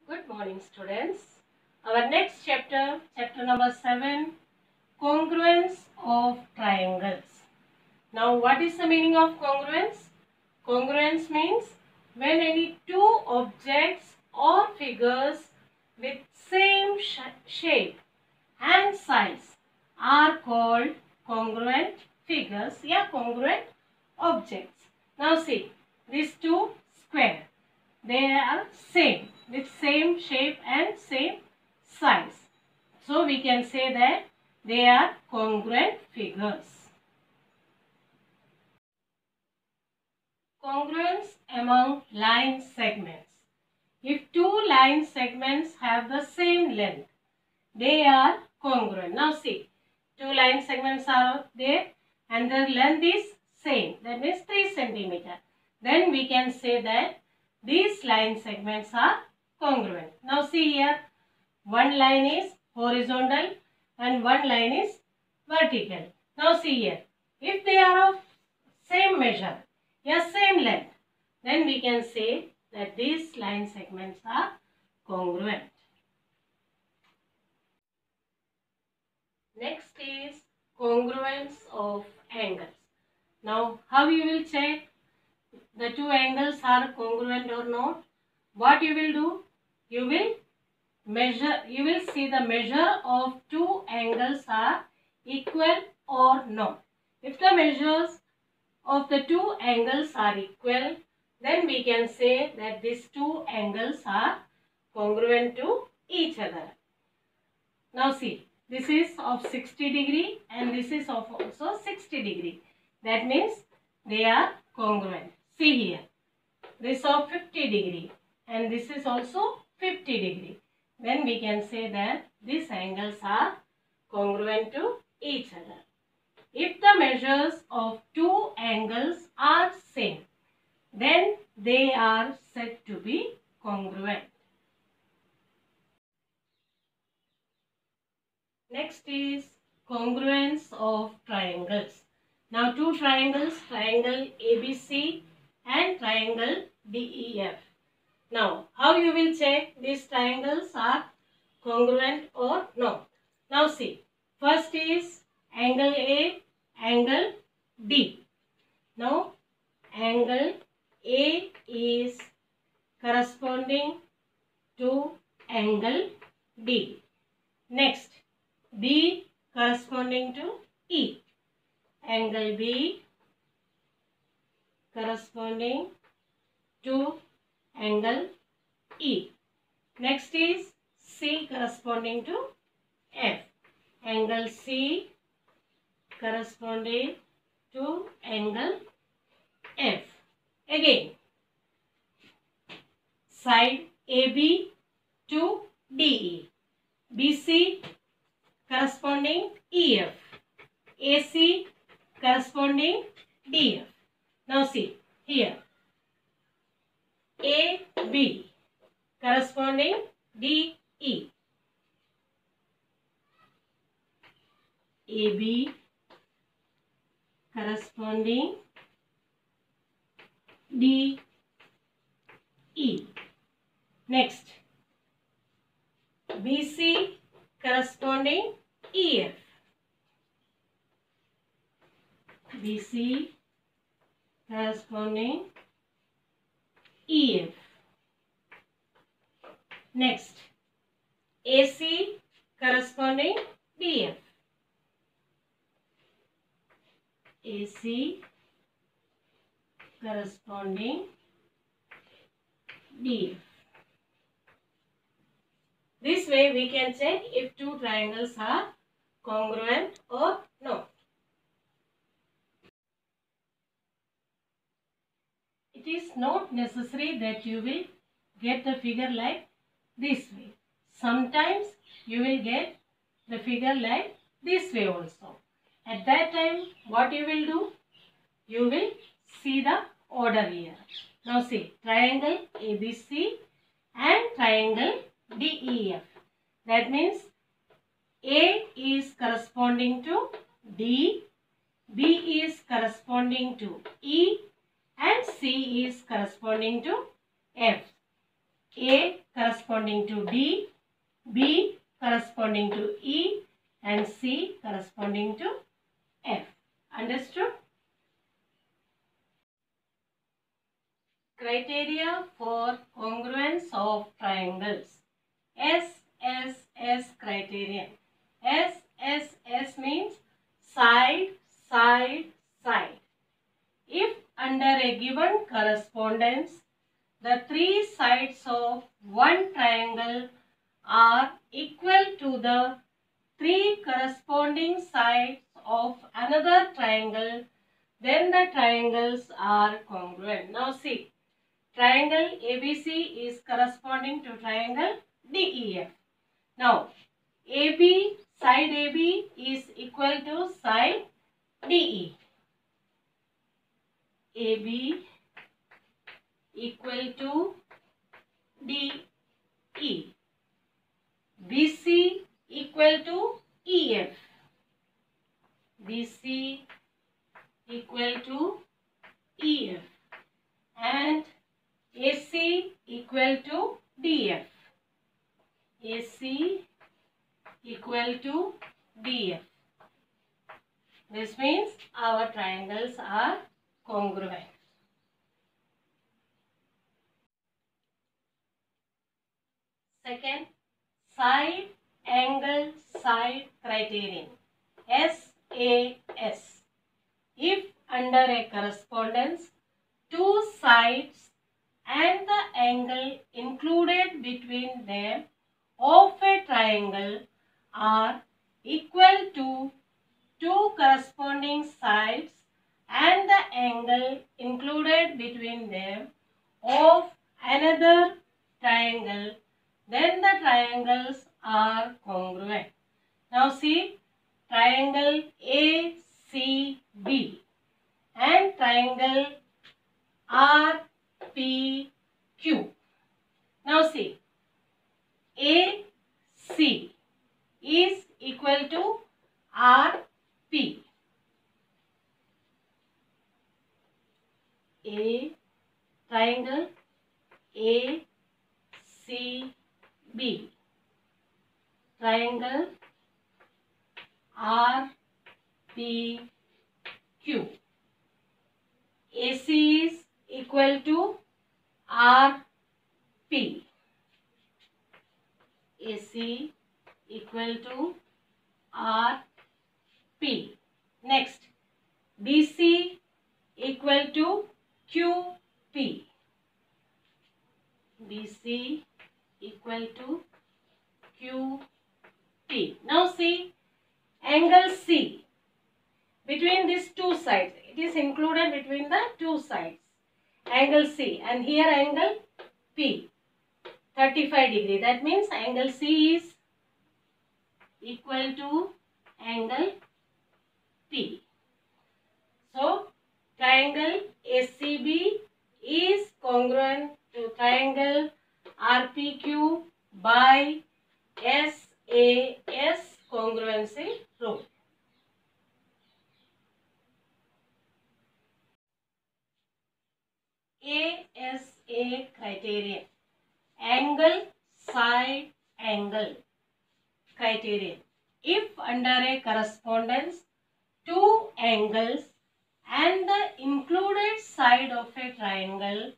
Good morning, students. Our next chapter, chapter number 7, congruence of triangles. Now, what is the meaning of congruence? Congruence means when any two objects or figures with same shape and size are called congruent figures, congruent objects. Now see, these two square, they are same, with same shape and same size. So we can say that they are congruent figures. Congruence among line segments. If two line segments have the same length, they are congruent. Now see, two line segments are there and their length is same. That means 3 centimeter. Then we can say that these line segments are congruent. Now see here, one line is horizontal and one line is vertical. Now see here, if they are of same measure, same length, then we can say that these line segments are congruent. Next is congruence of angles. Now, how you will check the two angles are congruent or not? What you will do? You will measure, you will see the measure of two angles are equal or not. If the measures of the two angles are equal, then we can say that these two angles are congruent to each other. Now see, this is of 60 degree and this is of also 60 degree. That means they are congruent. See here, this of 50 degree and this is also 50 degree. Then we can say that these angles are congruent to each other. If the measures of two angles are same, then they are said to be congruent. Next is congruence of triangles. Now two triangles, triangle ABC and triangle DEF. Now how you will check these triangles are congruent or not? Now see, first is angle A, angle B. Now angle A is corresponding to angle B. Next, B corresponding to E. Angle B corresponding to angle E. Next is C corresponding to F. Angle C corresponding to angle F. Again, side AB to DE. BC corresponding EF. AC corresponding DF. Now see here, AB corresponding DE. AB corresponding DE. Next, BC corresponding EF. BC corresponding EF. Next, AC corresponding DF. AC corresponding DF. This way we can check if two triangles are congruent or not. It is not necessary that you will get the figure like this way. Sometimes you will get the figure like this way also. At that time, what you will do? You will see the order here. Now see, triangle ABC and triangle DEF. That means A is corresponding to D, B is corresponding to E and C is corresponding to F. A corresponding corresponding to D, B corresponding to E, and C corresponding to F. Understood? Criteria for congruence of triangles. SSS criterion. SSS means side, side, side. If under a given correspondence, the three sides of one triangle are equal to the three corresponding sides of another triangle, then the triangles are congruent. Now see, triangle ABC is corresponding to triangle DEF. Now, AB, side AB is equal to side DE. AB equal to DE. BC equal to EF. BC equal to EF. And AC equal to DF. AC equal to DF. This means our triangles are congruent. Second, side angle side criterion. SAS. If under a correspondence, two sides and the angle included between them of a triangle are equal to two corresponding sides and the angle included between them of another triangle, then the triangles are congruent. Now see, triangle ACB and triangle RPQ. Now see, AC is equal to RP. A triangle ACB, triangle RPQ. AC is equal to RP. AC equal to RP. Next, BC equal to QP. BC equal to QP. Now see, angle C between these two sides, it is included between the two sides. Angle C and here angle P, 35 degree. That means angle C is equal to angle P. So, triangle ACB is congruent to triangle RPQ by SAS congruency rule. ASA criterion. Angle side angle criterion. If under a correspondence, two angles and the included side of a triangle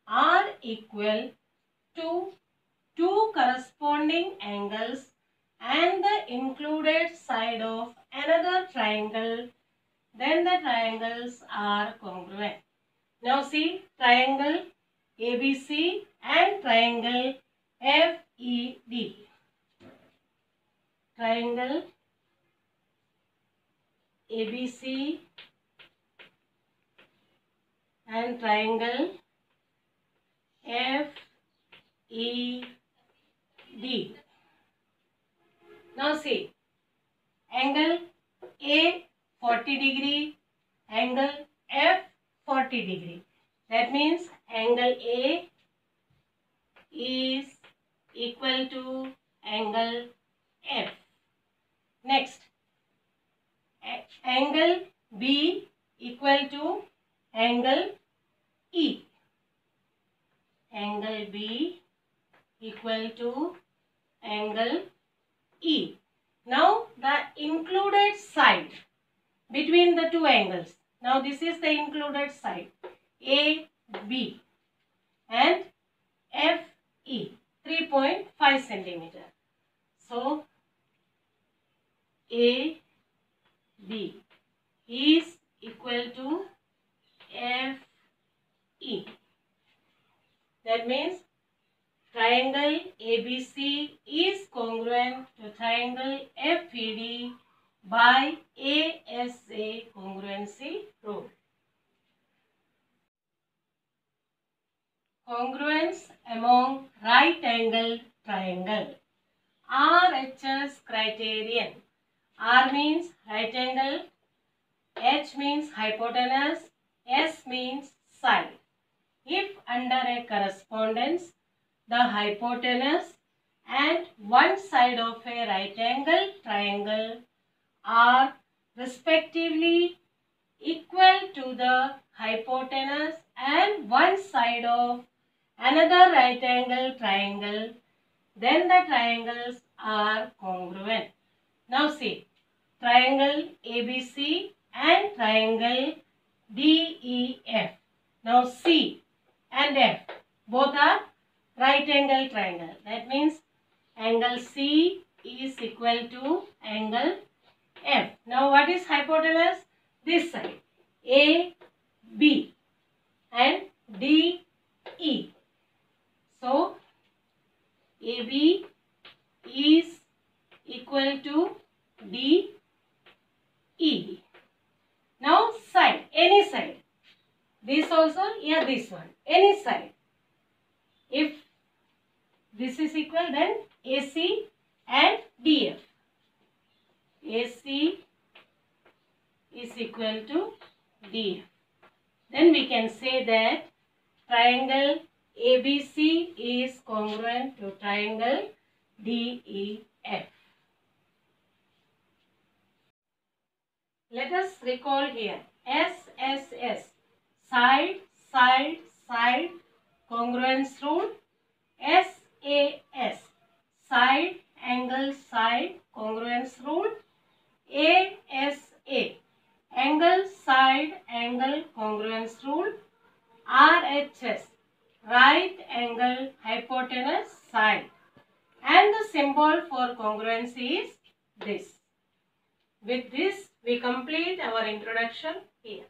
are equal to two corresponding angles and the included side of another triangle, then the triangles are congruent. Now see, triangle ABC and triangle FED. Triangle ABC and triangle FED. Now see, angle A 40 degree, angle F 40 degree. That means angle A is equal to angle F. Next, angle B equal to angle E. Angle B equal to angle E. Now the included side between the two angles. Now this is the included side AB and FE 3.5 centimeter. So AB is equal to FE. That means triangle ABC is congruent to triangle FED by ASA congruency rule. Congruence among right angle triangle. RHS criterion. R means right angle, H means hypotenuse, S means side. If under a correspondence, the hypotenuse and one side of a right angle triangle are respectively equal to the hypotenuse and one side of another right angle triangle, then the triangles are congruent. Now see, triangle ABC and triangle DEF. Now C and F both are right angle triangle. That means angle C is equal to angle F. Now what is hypotenuse? This side AB and DE. So AB is equal to DE. Now side, any side. This also, yeah, this one, any side. If this is equal, then AC and DF. AC is equal to DF. Then we can say that triangle ABC is congruent to triangle DEF. Let us recall here SSS, side, side, side, congruence rule. SAS, side, angle, side, congruence rule. ASA, angle, side, angle, congruence rule. RHS, right angle, hypotenuse, side. And the symbol for congruency is this. With this, we complete our introduction here.